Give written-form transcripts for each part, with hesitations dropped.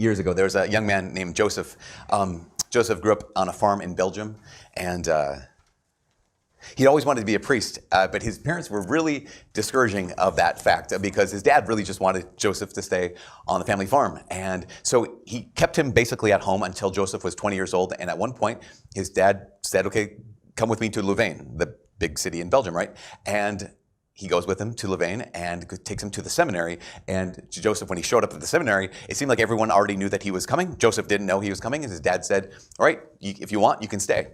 years ago, there was a young man named Joseph. Joseph grew up on a farm in Belgium, and he always wanted to be a priest, but his parents were really discouraging of that fact because his dad really just wanted Joseph to stay on the family farm. And so he kept him basically at home until Joseph was 20 years old. And at one point, his dad said, okay, come with me to Louvain, the big city in Belgium, right? And he goes with him to Louvain and takes him to the seminary. And Joseph, when he showed up at the seminary, it seemed like everyone already knew that he was coming. Joseph didn't know he was coming, and his dad said, all right, if you want, you can stay.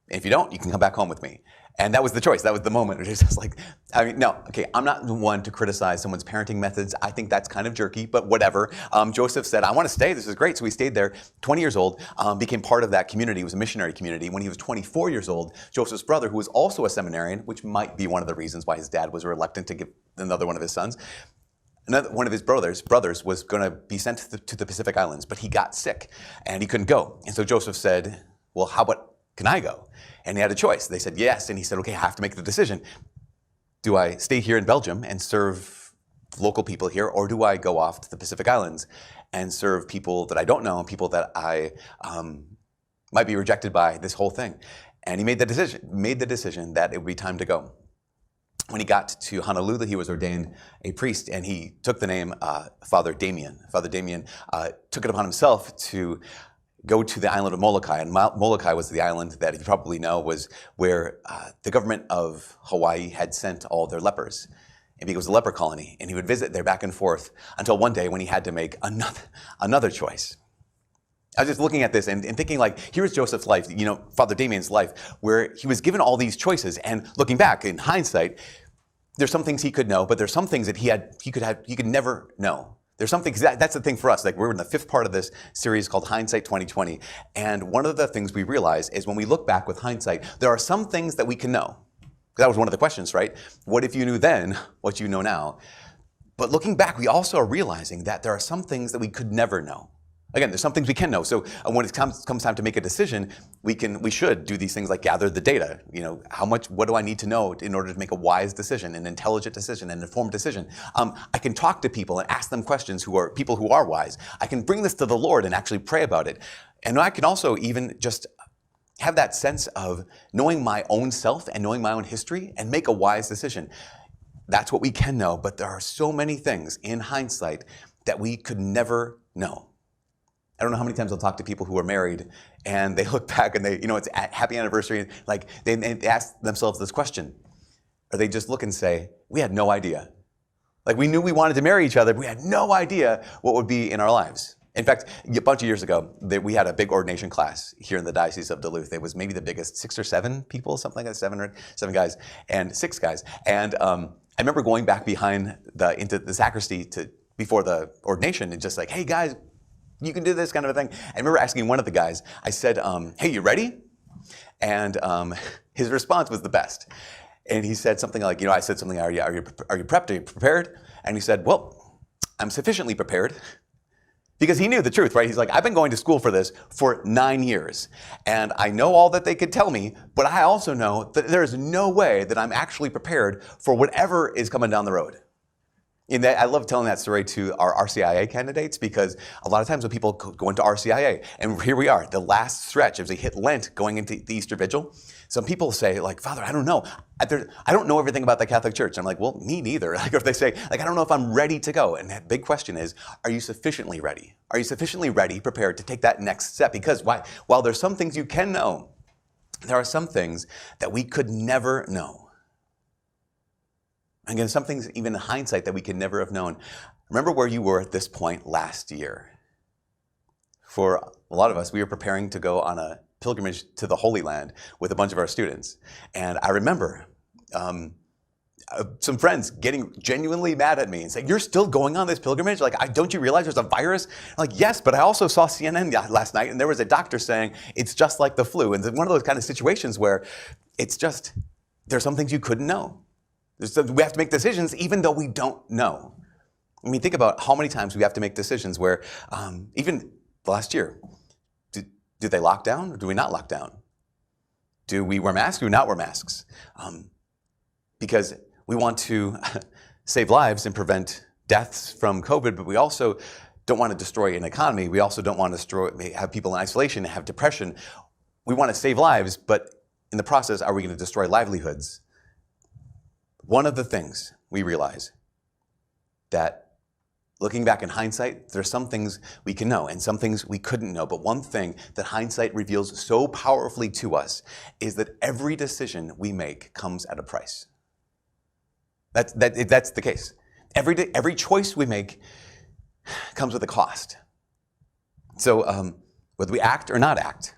And if you don't, you can come back home with me. And that was the choice. That was the moment. It was just like, I mean, no, okay, I'm not the one to criticize someone's parenting methods. I think that's kind of jerky, but whatever. Joseph said, I want to stay. This is great. So he stayed there, 20 years old, became part of that community. It was a missionary community. When he was 24 years old, Joseph's brother, who was also a seminarian, which might be one of the reasons why his dad was reluctant to give another one of his sons, one of his brothers was going to be sent to the Pacific Islands, but he got sick and he couldn't go. And so Joseph said, well, how about, can I go? And he had a choice. They said yes, and he said, okay, I have to make the decision. Do I stay here in Belgium and serve local people here, or do I go off to the Pacific Islands and serve people that I don't know, people that I might be rejected by this whole thing? And he made the decision that it would be time to go. When he got to Honolulu, he was ordained a priest, and he took the name Father Damien. Father Damien took it upon himself to go to the island of Molokai. And Molokai was the island that, if you probably know, was where the government of Hawaii had sent all their lepers. And it was a leper colony. And he would visit there back and forth until one day when he had to make another choice. I was just looking at this and thinking, like, here's Joseph's life, you know, Father Damien's life, where he was given all these choices. And looking back, in hindsight, there's some things he could know, but there's some things that he could never know. There's something, that's the thing for us. Like, we're in the 5th part of this series called Hindsight 2020. And one of the things we realize is when we look back with hindsight, there are some things that we can know. That was one of the questions, right? What if you knew then what you know now? But looking back, we also are realizing that there are some things that we could never know. Again, there's some things we can know. So when it comes time to make a decision, we should do these things like gather the data. You know, what do I need to know in order to make a wise decision, an intelligent decision, an informed decision? I can talk to people and ask them questions people who are wise. I can bring this to the Lord and actually pray about it. And I can also even just have that sense of knowing my own self and knowing my own history and make a wise decision. That's what we can know, but there are so many things in hindsight that we could never know. I don't know how many times I'll talk to people who are married and they look back and it's a happy anniversary, like they ask themselves this question. Or they just look and say, we had no idea. Like, we knew we wanted to marry each other, but we had no idea what would be in our lives. In fact, a bunch of years ago, we had a big ordination class here in the Diocese of Duluth. It was maybe the biggest, 6 or 7 people, something like that, 7 guys and 6 guys. And I remember going back into the sacristy before the ordination and just like, hey guys, you can do this kind of a thing. I remember asking one of the guys, I said, hey, you ready? And his response was the best. And he said something like, I said something, are you prepped? Are you prepared? And he said, well, I'm sufficiently prepared. Because he knew the truth, right? He's like, I've been going to school for this for 9 years. And I know all that they could tell me, but I also know that there is no way that I'm actually prepared for whatever is coming down the road. I love telling that story to our RCIA candidates, because a lot of times when people go into RCIA, and here we are, the last stretch as they hit Lent going into the Easter Vigil, some people say, like, Father, I don't know. I don't know everything about the Catholic Church. I'm like, well, me neither. Like, if they say, like, I don't know if I'm ready to go. And that big question is, are you sufficiently ready? Are you sufficiently ready, prepared to take that next step? Because while there's some things you can know, there are some things that we could never know. Again, some things even in hindsight that we could never have known. Remember where you were at this point last year. For a lot of us, we were preparing to go on a pilgrimage to the Holy Land with a bunch of our students. And I remember some friends getting genuinely mad at me and saying, you're still going on this pilgrimage? Like, don't you realize there's a virus? I'm like, yes, but I also saw CNN last night, and there was a doctor saying it's just like the flu. And it's one of those kind of situations where it's just, there's some things you couldn't know. We have to make decisions even though we don't know. I mean, think about how many times we have to make decisions where, even last year, do they lock down or do we not lock down? Do we wear masks or do we not wear masks? Because we want to save lives and prevent deaths from COVID, but we also don't want to destroy an economy. We also don't want to have people in isolation, have depression. We want to save lives, but in the process, are we going to destroy livelihoods? One of the things we realize that looking back in hindsight, there are some things we can know and some things we couldn't know. But one thing that hindsight reveals so powerfully to us is that every decision we make comes at a price. That's the case. Every choice we make comes with a cost. So whether we act or not act,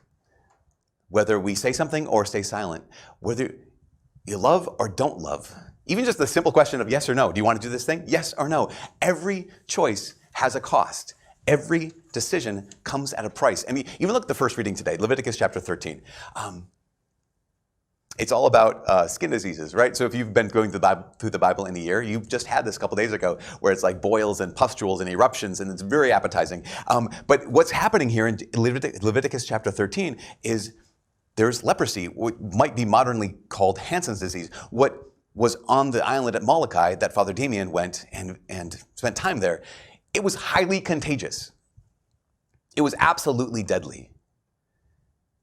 whether we say something or stay silent, whether you love or don't love, even just the simple question of yes or no, do you want to do this thing? Yes or no. Every choice has a cost. Every decision comes at a price. I mean, even look at the first reading today, Leviticus chapter 13. It's all about skin diseases, right? So if you've been going through the Bible in a year, you've just had this a couple days ago where it's like boils and pustules and eruptions, and it's very appetizing. But what's happening here in Leviticus chapter 13 is there's leprosy, what might be modernly called Hansen's disease. What was on the island at Molokai that Father Damien went and spent time there, it was highly contagious. It was absolutely deadly.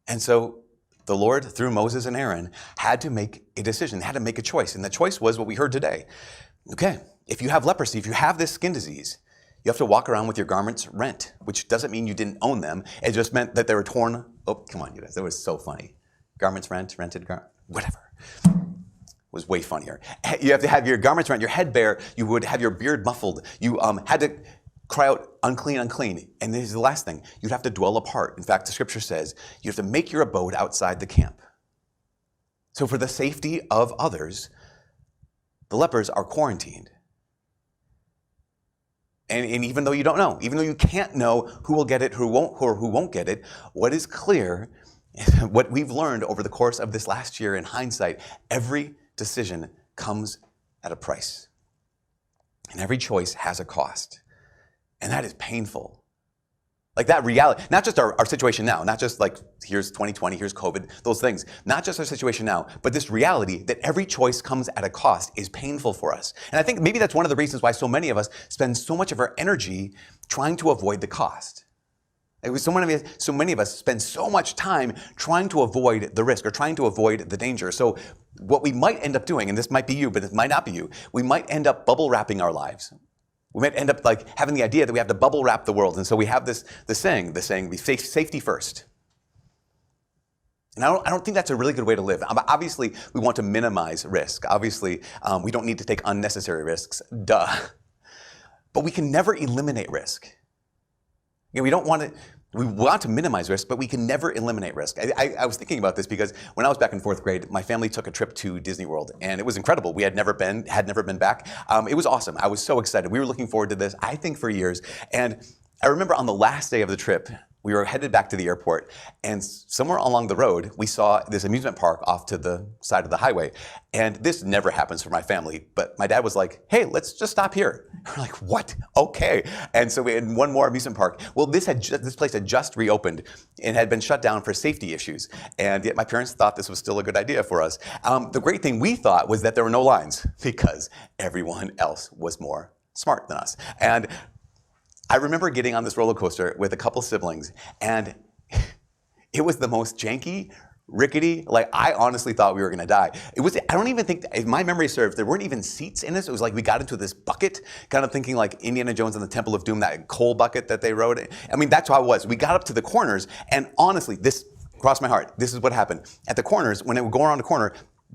And so the Lord, through Moses and Aaron, had to make a decision, had to make a choice. And the choice was what we heard today. Okay, if you have leprosy, if you have this skin disease, you have to walk around with your garments rent, which doesn't mean you didn't own them. It just meant that they were torn. Oh, come on, you guys. That was so funny. Garments rented, whatever. It was way funnier. You have to have your garments rent, your head bare. You would have your beard muffled. You had to cry out, unclean, unclean. And this is the last thing. You'd have to dwell apart. In fact, the scripture says you have to make your abode outside the camp. So for the safety of others, the lepers are quarantined. And even though you don't know, even though you can't know who will get it, who won't get it, what is clear, what we've learned over the course of this last year in hindsight, every decision comes at a price. And every choice has a cost. And that is painful. Like that reality, not just our situation now, not just like here's 2020, here's COVID, those things. Not just our situation now, but this reality that every choice comes at a cost is painful for us. And I think maybe that's one of the reasons why so many of us spend so much of our energy trying to avoid the cost. So many of us spend so much time trying to avoid the risk or trying to avoid the danger. So what we might end up doing, and this might be you, but it might not be you, we might end up bubble wrapping our lives. We might end up like having the idea that we have to bubble wrap the world. And so we have the saying, be safety first. And I don't think that's a really good way to live. Obviously, we want to minimize risk. Obviously, we don't need to take unnecessary risks. Duh. But we can never eliminate risk. We want to minimize risk, but we can never eliminate risk. I was thinking about this because when I was back in fourth grade, my family took a trip to Disney World, and it was incredible. We had never been back. It was awesome. I was so excited. We were looking forward to this, I think, for years. And I remember on the last day of the trip, we were headed back to the airport, and somewhere along the road, we saw this amusement park off to the side of the highway. And this never happens for my family, but my dad was like, hey, let's just stop here. We're like, what? Okay. And so we had one more amusement park. Well, this place had just reopened and had been shut down for safety issues. And yet my parents thought this was still a good idea for us. The great thing we thought was that there were no lines because everyone else was more smart than us. And I remember getting on this roller coaster with a couple siblings, and it was the most janky, rickety, like I honestly thought we were gonna die. I don't even think, if my memory serves, there weren't even seats in this. It was like we got into this bucket, kind of thinking like Indiana Jones and the Temple of Doom, that coal bucket that they rode. I mean, that's how it was. We got up to the corners, and honestly, this crossed my heart. This is what happened. At the corners, when it would go around the corner,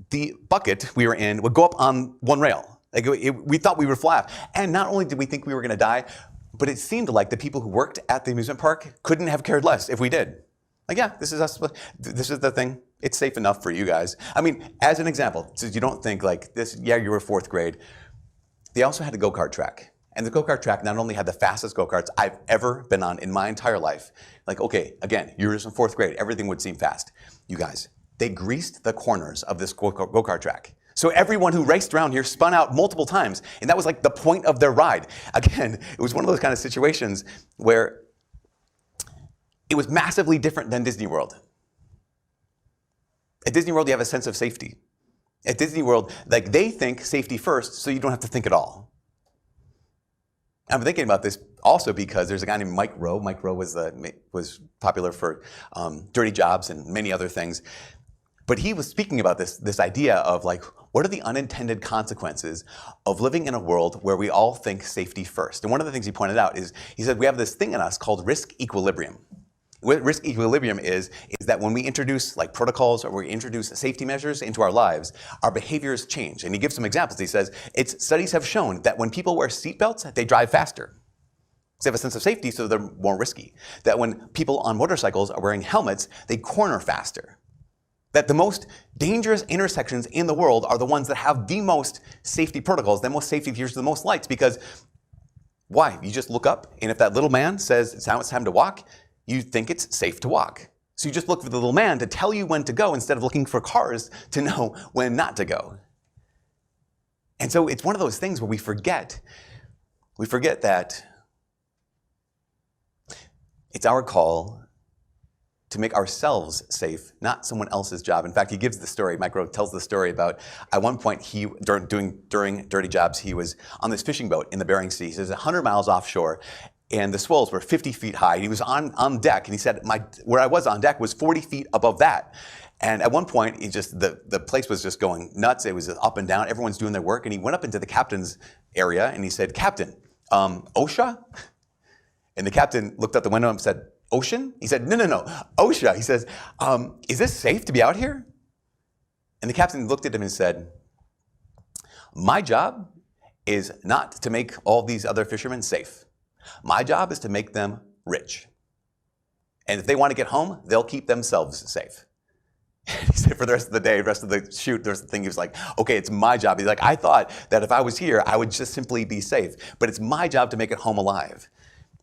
the bucket we were in would go up on one rail. Like we thought we would fly off. And not only did we think we were gonna die, but it seemed like the people who worked at the amusement park couldn't have cared less if we did. Like, yeah, this is us. This is the thing. It's safe enough for you guys. I mean, as an example, so you don't think like this, yeah, you were fourth grade. They also had a go-kart track. And the go-kart track not only had the fastest go-karts I've ever been on in my entire life. Like, okay, again, you were just in fourth grade. Everything would seem fast. You guys, they greased the corners of this go-kart track. So everyone who raced around here spun out multiple times, and that was like the point of their ride. Again, it was one of those kind of situations where it was massively different than Disney World. At Disney World, you have a sense of safety. At Disney World, like they think safety first, so you don't have to think at all. I'm thinking about this also because there's a guy named Mike Rowe. Mike Rowe was popular for dirty jobs and many other things. But he was speaking about this idea of like, what are the unintended consequences of living in a world where we all think safety first? And one of the things he pointed out is, he said, we have this thing in us called risk equilibrium. What risk equilibrium is that when we introduce like protocols or we introduce safety measures into our lives, our behaviors change. And he gives some examples. He says, studies have shown that when people wear seatbelts, they drive faster. They have a sense of safety, so they're more risky. That when people on motorcycles are wearing helmets, they corner faster. That the most dangerous intersections in the world are the ones that have the most safety protocols, the most safety features, the most lights. Because why? You just look up, and if that little man says it's time to walk, you think it's safe to walk. So you just look for the little man to tell you when to go instead of looking for cars to know when not to go. And so it's one of those things where we forget that it's our call to make ourselves safe, not someone else's job. In fact, he gives the story, Mike Rowe tells the story about, at one point, during dirty jobs, he was on this fishing boat in the Bering Sea. He says 100 miles offshore, and the swells were 50 feet high. He was on deck, and he said, where I was on deck was 40 feet above that. And at one point, the place was just going nuts. It was up and down. Everyone's doing their work. And he went up into the captain's area, and he said, "Captain, OSHA?" And the captain looked out the window and said, "Ocean?" He said, No, OSHA. He says, "Is this safe to be out here?" And the captain looked at him and said, "My job is not to make all these other fishermen safe. My job is to make them rich. And if they want to get home, they'll keep themselves safe." And he said for the rest of the day, the rest of the shoot, there's the thing, he was like, okay, it's my job. He's like, I thought that if I was here, I would just simply be safe. But it's my job to make it home alive.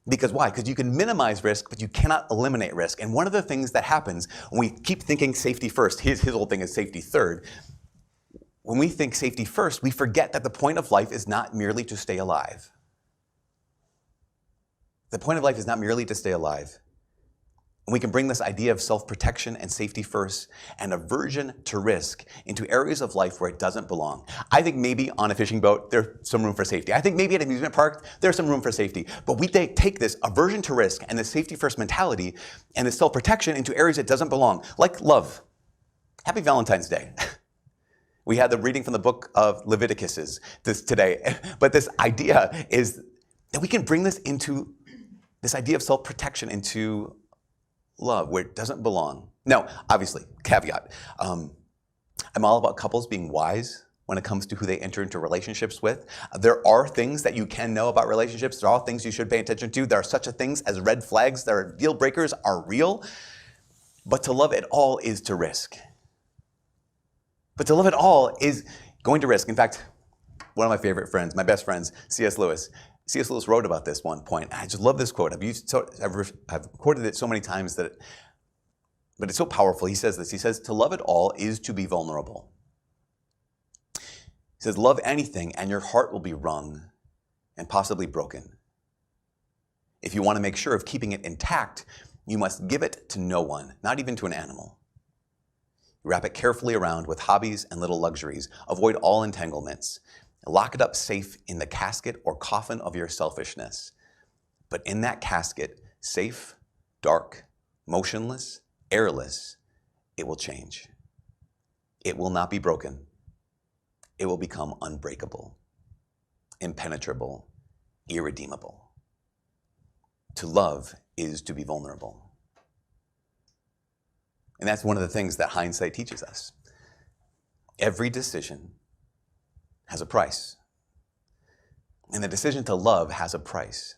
Because why? Because you can minimize risk, but you cannot eliminate risk. And one of the things that happens when we keep thinking safety first, his whole thing is safety third. When we think safety first, we forget that the point of life is not merely to stay alive. The point of life is not merely to stay alive. And we can bring this idea of self-protection and safety first and aversion to risk into areas of life where it doesn't belong. I think maybe on a fishing boat, there's some room for safety. I think maybe at an amusement park, there's some room for safety. But we take this aversion to risk and the safety first mentality and the self-protection into areas it doesn't belong, like love. Happy Valentine's Day. We had the reading from the book of Leviticus today. But this idea is that we can bring this this idea of self-protection into love where it doesn't belong. Now, obviously, caveat. I'm all about couples being wise when it comes to who they enter into relationships with. There are things that you can know about relationships. There are things you should pay attention to. There are such a things as red flags. There are deal breakers are real. But to love at all is to risk. But to love at all is going to risk. In fact, one of my favorite friends, my best friends, C.S. Lewis. C.S. Lewis wrote about this one point. I just love this quote. I've quoted it so many times but it's so powerful. He says this. He says, "To love at all is to be vulnerable." He says, "Love anything and your heart will be wrung and possibly broken. If you want to make sure of keeping it intact, you must give it to no one, not even to an animal. Wrap it carefully around with hobbies and little luxuries. Avoid all entanglements. Lock it up safe in the casket or coffin of your selfishness. But in that casket, safe, dark, motionless, airless, it will change. It will not be broken. It will become unbreakable, impenetrable, irredeemable. To love is to be vulnerable." And that's one of the things that hindsight teaches us. Every decision has a price. And the decision to love has a price.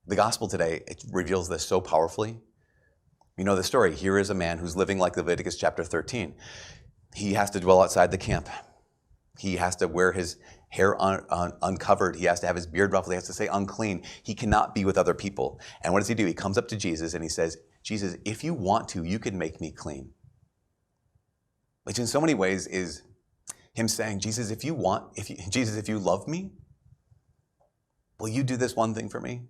The gospel today, it reveals this so powerfully. You know the story. Here is a man who's living like Leviticus chapter 13. He has to dwell outside the camp. He has to wear his hair uncovered. He has to have his beard ruffled. He has to stay unclean. He cannot be with other people. And what does he do? He comes up to Jesus and he says, "Jesus, if you want to, you can make me clean." Which in so many ways is him saying, Jesus, if you love me, will you do this one thing for me?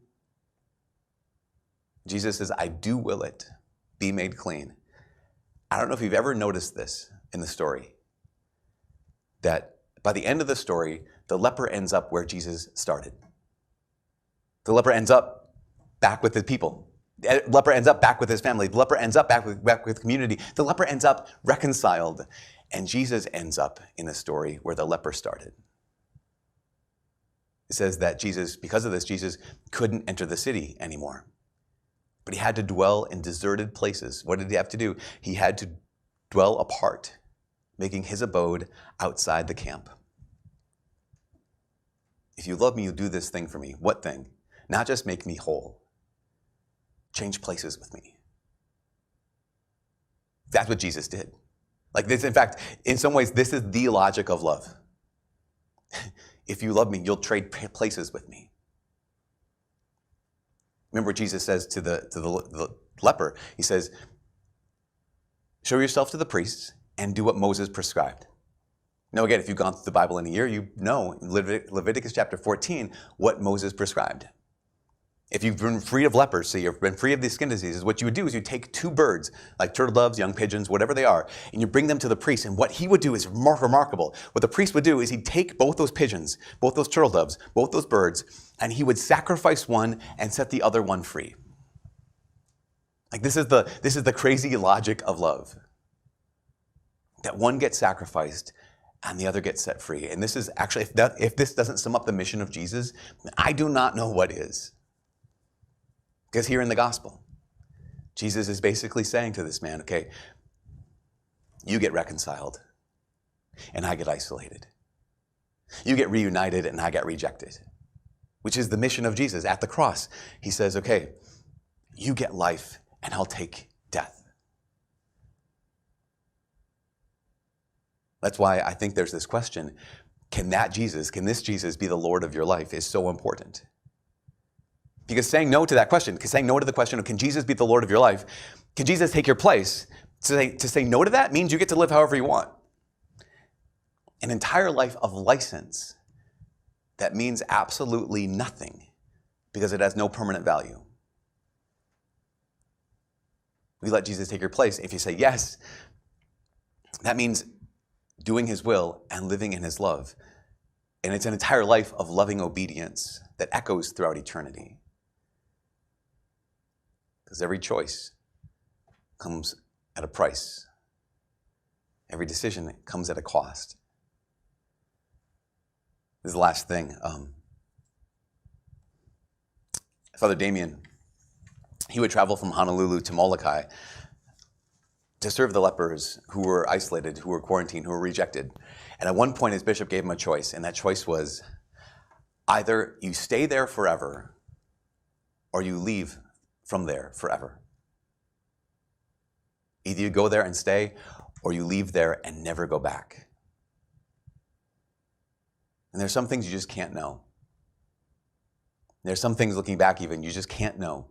Jesus says, "I do will it, be made clean." I don't know if you've ever noticed this in the story, that by the end of the story, the leper ends up where Jesus started. The leper ends up back with the people. The leper ends up back with his family. The leper ends up back with community. The leper ends up reconciled. And Jesus ends up in a story where the leper started. It says that because of this, Jesus couldn't enter the city anymore. But he had to dwell in deserted places. What did he have to do? He had to dwell apart, making his abode outside the camp. If you love me, you'll do this thing for me. What thing? Not just make me whole. Change places with me. That's what Jesus did. Like this, in fact, in some ways, this is the logic of love. If you love me, you'll trade places with me. Remember what Jesus says to the leper. He says, show yourself to the priests and do what Moses prescribed. Now again, if you've gone through the Bible in a year, you know in Leviticus chapter 14 what Moses prescribed. If you've been free of leprosy, or been free of these skin diseases, what you would do is you take 2 birds, like turtle doves, young pigeons, whatever they are, and you bring them to the priest. And what he would do is remarkable. What the priest would do is he'd take both those pigeons, both those turtle doves, both those birds, and he would sacrifice one and set the other one free. Like this is the crazy logic of love. That one gets sacrificed and the other gets set free. And this is actually, if this doesn't sum up the mission of Jesus, I do not know what is. Because here in the gospel, Jesus is basically saying to this man, okay, you get reconciled and I get isolated. You get reunited and I get rejected, which is the mission of Jesus at the cross. He says, okay, you get life and I'll take death. That's why I think there's this question, can this Jesus be the Lord of your life is so important. Because saying no to that question, because saying no to the question of can Jesus be the Lord of your life, can Jesus take your place, to say no to that means you get to live however you want. An entire life of license that means absolutely nothing because it has no permanent value. We let Jesus take your place. If you say yes, that means doing his will and living in his love. And it's an entire life of loving obedience that echoes throughout eternity. Because every choice comes at a price. Every decision comes at a cost. This is the last thing. Father Damien, he would travel from Honolulu to Molokai to serve the lepers who were isolated, who were quarantined, who were rejected. And at one point, his bishop gave him a choice, and that choice was either you stay there forever or you leave from there forever. Either you go there and stay, or you leave there and never go back. And there's some things you just can't know. There's some things looking back even you just can't know.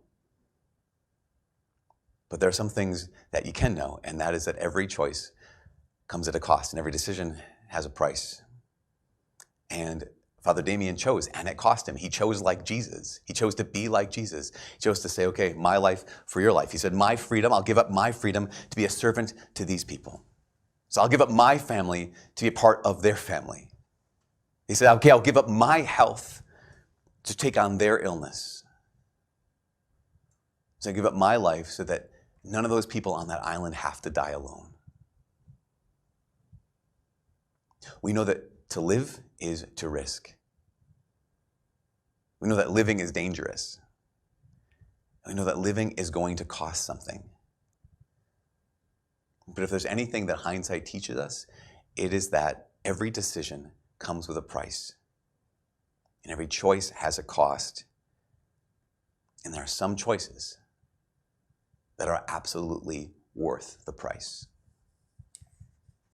But there are some things that you can know, and that is that every choice comes at a cost, and every decision has a price. And Father Damien chose, and it cost him. He chose like Jesus. He chose to be like Jesus. He chose to say, okay, my life for your life. He said, my freedom, I'll give up my freedom to be a servant to these people. So I'll give up my family to be a part of their family. He said, okay, I'll give up my health to take on their illness. So I give up my life so that none of those people on that island have to die alone. We know that to live is to risk. We know that living is dangerous. We know that living is going to cost something. But if there's anything that hindsight teaches us, it is that every decision comes with a price. And every choice has a cost. And there are some choices that are absolutely worth the price.